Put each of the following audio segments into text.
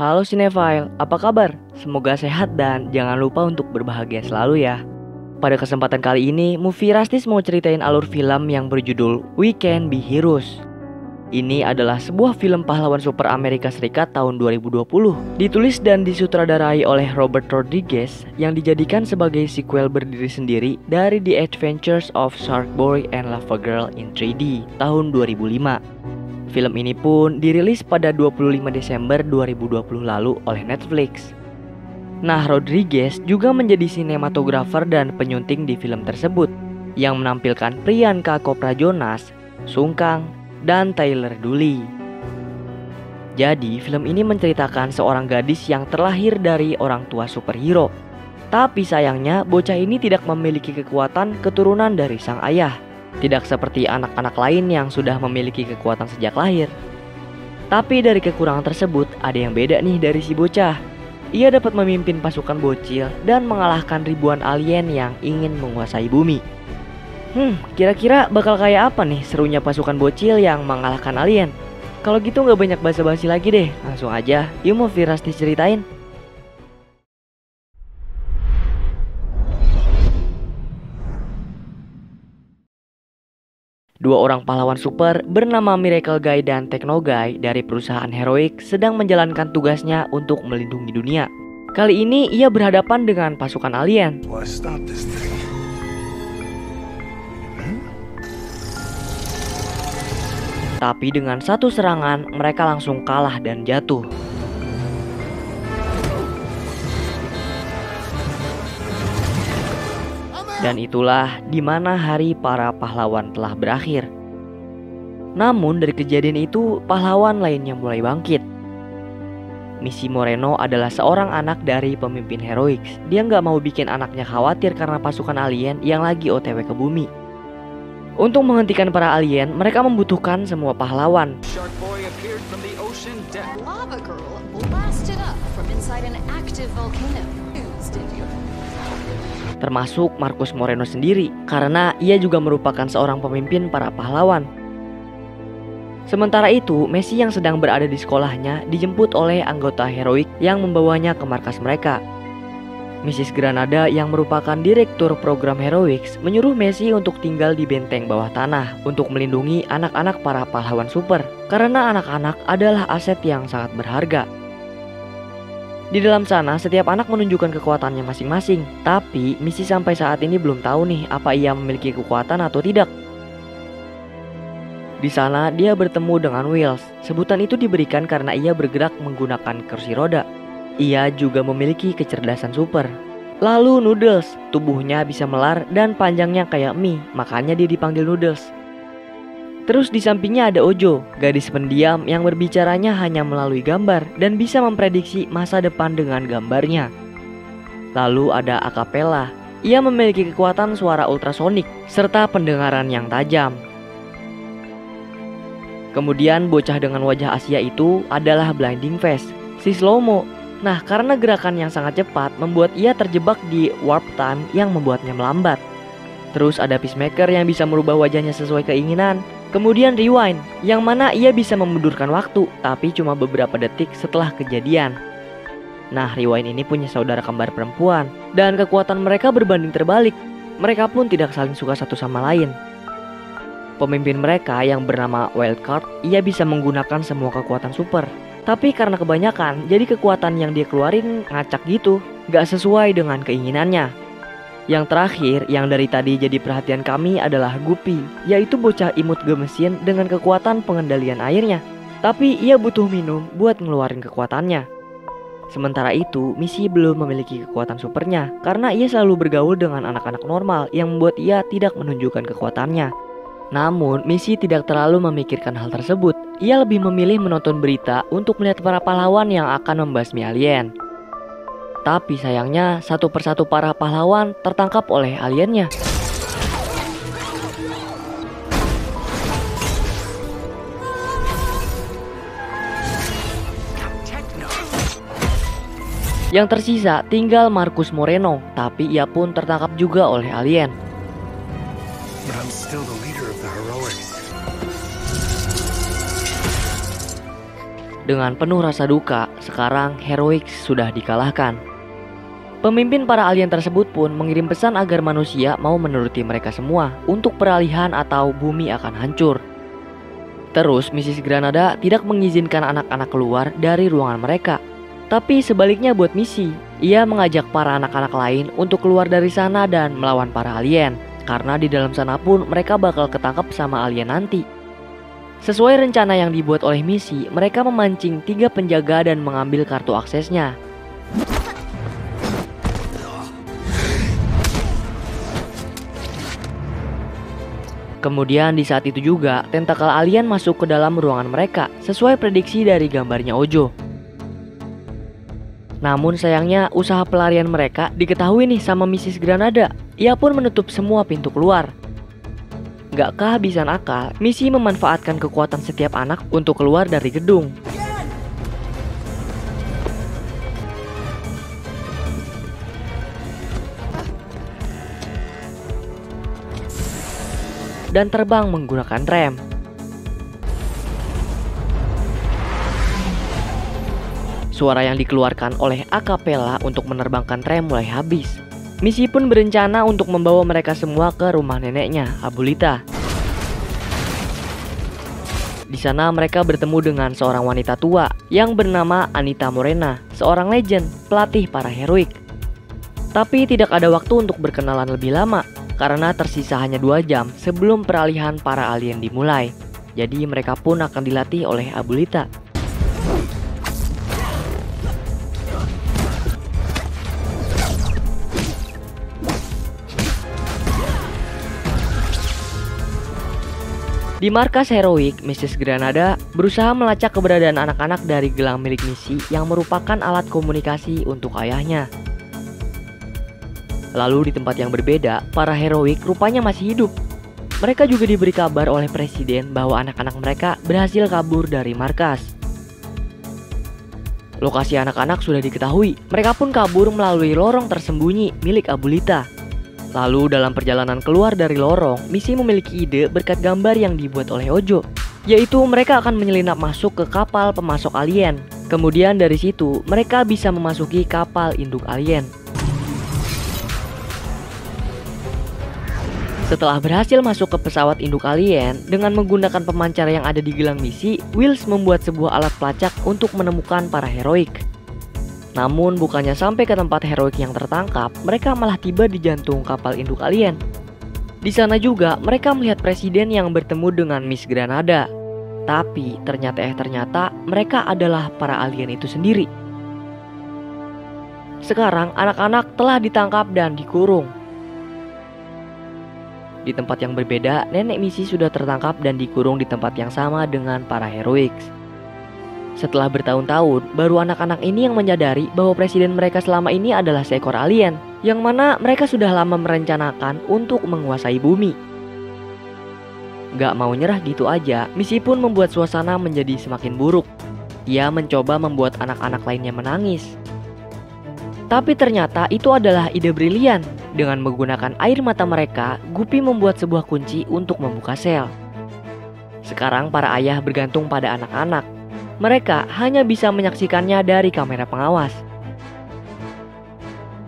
Halo Cinephile, apa kabar? Semoga sehat dan jangan lupa untuk berbahagia selalu ya. Pada kesempatan kali ini, Movie Rastis mau ceritain alur film yang berjudul We Can Be Heroes. Ini adalah sebuah film pahlawan super Amerika Serikat tahun 2020. Ditulis dan disutradarai oleh Robert Rodriguez yang dijadikan sebagai sequel berdiri sendiri dari The Adventures of Shark Boy and Lava Girl in 3D tahun 2005. Film ini pun dirilis pada 25 Desember 2020 lalu oleh Netflix. Nah, Rodriguez juga menjadi sinematografer dan penyunting di film tersebut yang menampilkan Priyanka Chopra Jonas, Sung Kang, dan Tyler Durden. Jadi, film ini menceritakan seorang gadis yang terlahir dari orang tua superhero. Tapi sayangnya, bocah ini tidak memiliki kekuatan keturunan dari sang ayah. Tidak seperti anak-anak lain yang sudah memiliki kekuatan sejak lahir. Tapi dari kekurangan tersebut, ada yang beda nih dari si bocah. Ia dapat memimpin pasukan bocil dan mengalahkan ribuan alien yang ingin menguasai bumi. Kira-kira bakal kayak apa nih serunya pasukan bocil yang mengalahkan alien? Kalau gitu gak banyak basa-basi lagi deh, langsung aja yuk Movie Rastis ceritain. Dua orang pahlawan super bernama Miracle Guy dan Techno Guy dari perusahaan Heroic sedang menjalankan tugasnya untuk melindungi dunia. Kali ini ia berhadapan dengan pasukan alien. Tapi dengan satu serangan mereka langsung kalah dan jatuh. Dan itulah di mana hari para pahlawan telah berakhir. Namun dari kejadian itu pahlawan lainnya mulai bangkit. Missy Moreno adalah seorang anak dari pemimpin Heroic. Dia nggak mau bikin anaknya khawatir karena pasukan alien yang lagi OTW ke bumi. Untuk menghentikan para alien, mereka membutuhkan semua pahlawan. Termasuk Marcus Moreno sendiri, karena ia juga merupakan seorang pemimpin para pahlawan. Sementara itu, Messi yang sedang berada di sekolahnya dijemput oleh anggota Heroic yang membawanya ke markas mereka. Mrs. Granada yang merupakan direktur program Heroic menyuruh Messi untuk tinggal di benteng bawah tanah untuk melindungi anak-anak para pahlawan super, karena anak-anak adalah aset yang sangat berharga. Di dalam sana, setiap anak menunjukkan kekuatannya masing-masing. Tapi, Missy sampai saat ini belum tahu nih apa ia memiliki kekuatan atau tidak. Di sana, dia bertemu dengan Wheels. Sebutan itu diberikan karena ia bergerak menggunakan kursi roda. Ia juga memiliki kecerdasan super. Lalu Noodles, tubuhnya bisa melar dan panjangnya kayak mie, makanya dia dipanggil Noodles. Terus di sampingnya ada Ojo, gadis pendiam yang berbicaranya hanya melalui gambar dan bisa memprediksi masa depan dengan gambarnya. Lalu ada Acapella, ia memiliki kekuatan suara ultrasonik serta pendengaran yang tajam. Kemudian bocah dengan wajah Asia itu adalah Blinding Face, si Slowmo. Nah, karena gerakan yang sangat cepat membuat ia terjebak di warp time yang membuatnya melambat. Terus ada Peacemaker yang bisa merubah wajahnya sesuai keinginan. Kemudian Rewind, yang mana ia bisa memundurkan waktu, tapi cuma beberapa detik setelah kejadian. Nah, Rewind ini punya saudara kembar perempuan, dan kekuatan mereka berbanding terbalik. Mereka pun tidak saling suka satu sama lain. Pemimpin mereka yang bernama Wildcard, ia bisa menggunakan semua kekuatan super. Tapi karena kebanyakan, jadi kekuatan yang dia keluarin ngacak gitu, gak sesuai dengan keinginannya. Yang terakhir, yang dari tadi jadi perhatian kami adalah Guppy, yaitu bocah imut gemesin dengan kekuatan pengendalian airnya. Tapi ia butuh minum buat ngeluarin kekuatannya. Sementara itu, Missy belum memiliki kekuatan supernya, karena ia selalu bergaul dengan anak-anak normal yang membuat ia tidak menunjukkan kekuatannya. Namun, Missy tidak terlalu memikirkan hal tersebut. Ia lebih memilih menonton berita untuk melihat para pahlawan yang akan membasmi alien. Tapi sayangnya satu persatu para pahlawan tertangkap oleh aliennya. Yang tersisa tinggal Marcus Moreno, tapi ia pun tertangkap juga oleh alien. Dengan penuh rasa duka, sekarang Heroic sudah dikalahkan. Pemimpin para alien tersebut pun mengirim pesan agar manusia mau menuruti mereka semua untuk peralihan atau bumi akan hancur. Terus Mrs. Granada tidak mengizinkan anak-anak keluar dari ruangan mereka. Tapi sebaliknya buat Missy, ia mengajak para anak-anak lain untuk keluar dari sana dan melawan para alien. Karena di dalam sana pun mereka bakal ketangkap sama alien nanti. Sesuai rencana yang dibuat oleh Missy, mereka memancing 3 penjaga dan mengambil kartu aksesnya. Kemudian di saat itu juga, tentakel alien masuk ke dalam ruangan mereka, sesuai prediksi dari gambarnya Ojo. Namun sayangnya usaha pelarian mereka diketahui nih sama Mrs. Granada. Ia pun menutup semua pintu keluar. Gak kehabisan akal, Missy memanfaatkan kekuatan setiap anak untuk keluar dari gedung. Dan terbang menggunakan rem. Suara yang dikeluarkan oleh Acapella untuk menerbangkan rem mulai habis. Missy pun berencana untuk membawa mereka semua ke rumah neneknya, Abulita. Di sana mereka bertemu dengan seorang wanita tua yang bernama Anita Morena, seorang legend, pelatih para Heroic. Tapi tidak ada waktu untuk berkenalan lebih lama, karena tersisa hanya 2 jam sebelum peralihan para alien dimulai. Jadi mereka pun akan dilatih oleh Abulita. Di markas Heroic, Mrs. Granada berusaha melacak keberadaan anak-anak dari gelang milik Missy yang merupakan alat komunikasi untuk ayahnya. Lalu di tempat yang berbeda, para Heroic rupanya masih hidup. Mereka juga diberi kabar oleh Presiden bahwa anak-anak mereka berhasil kabur dari markas. Lokasi anak-anak sudah diketahui, mereka pun kabur melalui lorong tersembunyi milik Abulita. Lalu dalam perjalanan keluar dari lorong, Missy memiliki ide berkat gambar yang dibuat oleh Ojo, yaitu mereka akan menyelinap masuk ke kapal pemasok alien. Kemudian dari situ, mereka bisa memasuki kapal induk alien. Setelah berhasil masuk ke pesawat induk alien, dengan menggunakan pemancar yang ada di gelang Missy, Wills membuat sebuah alat pelacak untuk menemukan para Heroic. Namun bukannya sampai ke tempat Heroic yang tertangkap, mereka malah tiba di jantung kapal induk alien. Di sana juga mereka melihat Presiden yang bertemu dengan Miss Granada. Tapi ternyata mereka adalah para alien itu sendiri. Sekarang anak-anak telah ditangkap dan dikurung. Di tempat yang berbeda, nenek Missy sudah tertangkap dan dikurung di tempat yang sama dengan para Heroics. Setelah bertahun-tahun, baru anak-anak ini yang menyadari bahwa presiden mereka selama ini adalah seekor alien, yang mana mereka sudah lama merencanakan untuk menguasai bumi. Gak mau nyerah gitu aja, Missy pun membuat suasana menjadi semakin buruk. Ia mencoba membuat anak-anak lainnya menangis. Tapi ternyata itu adalah ide brilian. Dengan menggunakan air mata mereka, Guppy membuat sebuah kunci untuk membuka sel. Sekarang para ayah bergantung pada anak-anak. Mereka hanya bisa menyaksikannya dari kamera pengawas.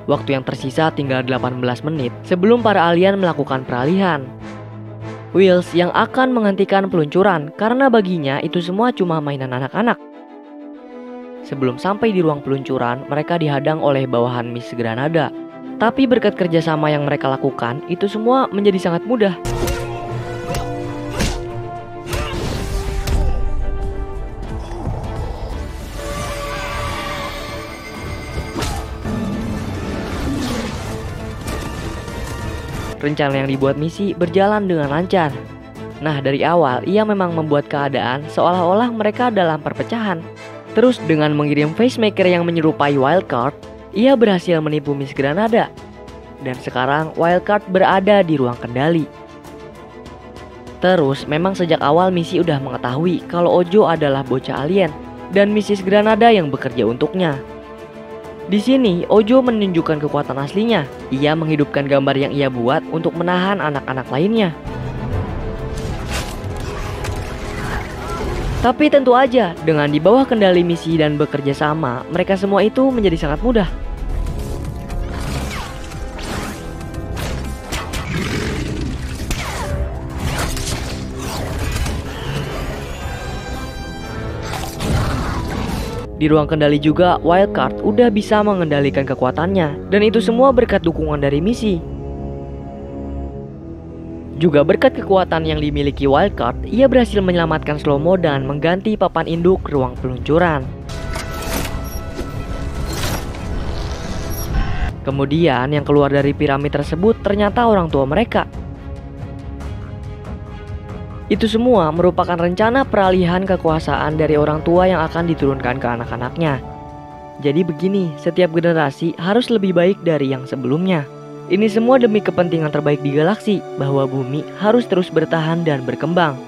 Waktu yang tersisa tinggal 18 menit sebelum para alien melakukan peralihan. Wills yang akan menghentikan peluncuran karena baginya itu semua cuma mainan anak-anak. Sebelum sampai di ruang peluncuran, mereka dihadang oleh bawahan Miss Granada. Tapi berkat kerjasama yang mereka lakukan, itu semua menjadi sangat mudah. Rencana yang dibuat Missy berjalan dengan lancar. Nah, dari awal ia memang membuat keadaan seolah-olah mereka dalam perpecahan. Terus dengan mengirim facemaker yang menyerupai Wildcard, ia berhasil menipu Miss Granada. Dan sekarang Wildcard berada di ruang kendali. Terus memang sejak awal Missy udah mengetahui kalau Ojo adalah bocah alien dan Mrs. Granada yang bekerja untuknya. Di sini, Ojo menunjukkan kekuatan aslinya. Ia menghidupkan gambar yang ia buat untuk menahan anak-anak lainnya. Tapi tentu aja, dengan di bawah kendali misi dan bekerja sama, mereka semua itu menjadi sangat mudah. Di ruang kendali juga, Wildcard udah bisa mengendalikan kekuatannya, dan itu semua berkat dukungan dari misi. Juga berkat kekuatan yang dimiliki Wildcard, ia berhasil menyelamatkan Slow-Mo dan mengganti papan induk ruang peluncuran. Kemudian yang keluar dari piramid tersebut ternyata orang tua mereka. Itu semua merupakan rencana peralihan kekuasaan dari orang tua yang akan diturunkan ke anak-anaknya. Jadi begini, setiap generasi harus lebih baik dari yang sebelumnya. Ini semua demi kepentingan terbaik di galaksi, bahwa bumi harus terus bertahan dan berkembang.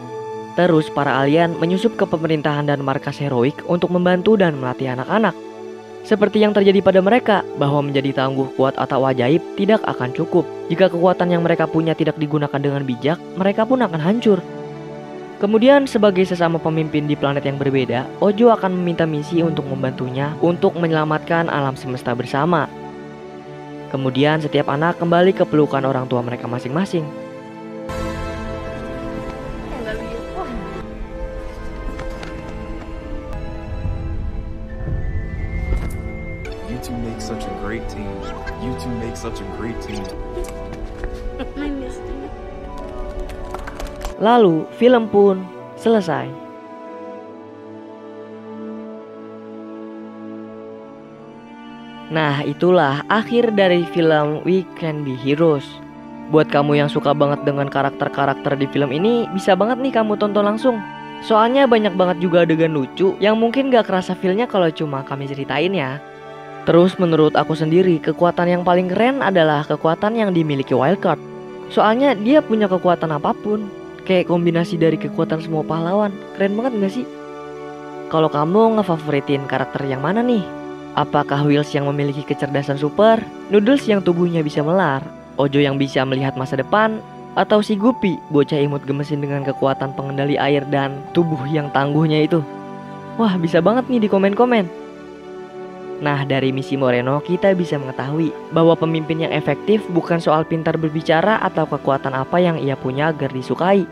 Terus para alien menyusup ke pemerintahan dan markas heroik untuk membantu dan melatih anak-anak. Seperti yang terjadi pada mereka, bahwa menjadi tangguh kuat atau ajaib tidak akan cukup. Jika kekuatan yang mereka punya tidak digunakan dengan bijak, mereka pun akan hancur. Kemudian sebagai sesama pemimpin di planet yang berbeda, Ojo akan meminta misi untuk membantunya untuk menyelamatkan alam semesta bersama. Kemudian setiap anak kembali ke pelukan orang tua mereka masing-masing. You two make such a great team. You two make such a great team. I missed you. Lalu film pun selesai. Nah, itulah akhir dari film We Can Be Heroes. Buat kamu yang suka banget dengan karakter-karakter di film ini, bisa banget nih kamu tonton langsung. Soalnya banyak banget juga adegan lucu yang mungkin gak kerasa feel-nya kalau cuma kami ceritain ya. Terus menurut aku sendiri, kekuatan yang paling keren adalah kekuatan yang dimiliki Wildcard. Soalnya dia punya kekuatan apapun. Kayak kombinasi dari kekuatan semua pahlawan. Keren banget gak sih? Kalau kamu ngefavoritin karakter yang mana nih? Apakah Wheels yang memiliki kecerdasan super? Noodles yang tubuhnya bisa melar? Ojo yang bisa melihat masa depan? Atau si Guppy, bocah imut gemesin dengan kekuatan pengendali air dan tubuh yang tangguhnya itu? Wah, bisa banget nih di komen-komen. Nah, dari misi Moreno kita bisa mengetahui bahwa pemimpin yang efektif bukan soal pintar berbicara atau kekuatan apa yang ia punya agar disukai.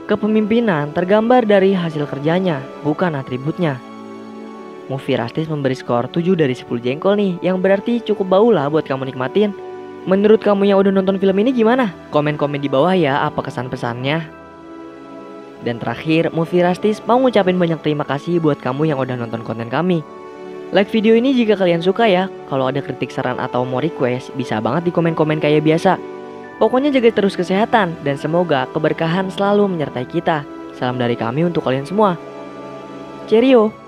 Kepemimpinan tergambar dari hasil kerjanya, bukan atributnya. Movie Rastis memberi skor 7 dari 10 jengkol nih, yang berarti cukup bau lah buat kamu nikmatin. Menurut kamu yang udah nonton film ini gimana? Komen-komen di bawah ya apa kesan-pesannya. Dan terakhir, Movie Rastis mau ngucapin banyak terima kasih buat kamu yang udah nonton konten kami. Like video ini jika kalian suka ya. Kalau ada kritik, saran, atau mau request, bisa banget di komen-komen kayak biasa. Pokoknya jaga terus kesehatan, dan semoga keberkahan selalu menyertai kita. Salam dari kami untuk kalian semua. Cheerio!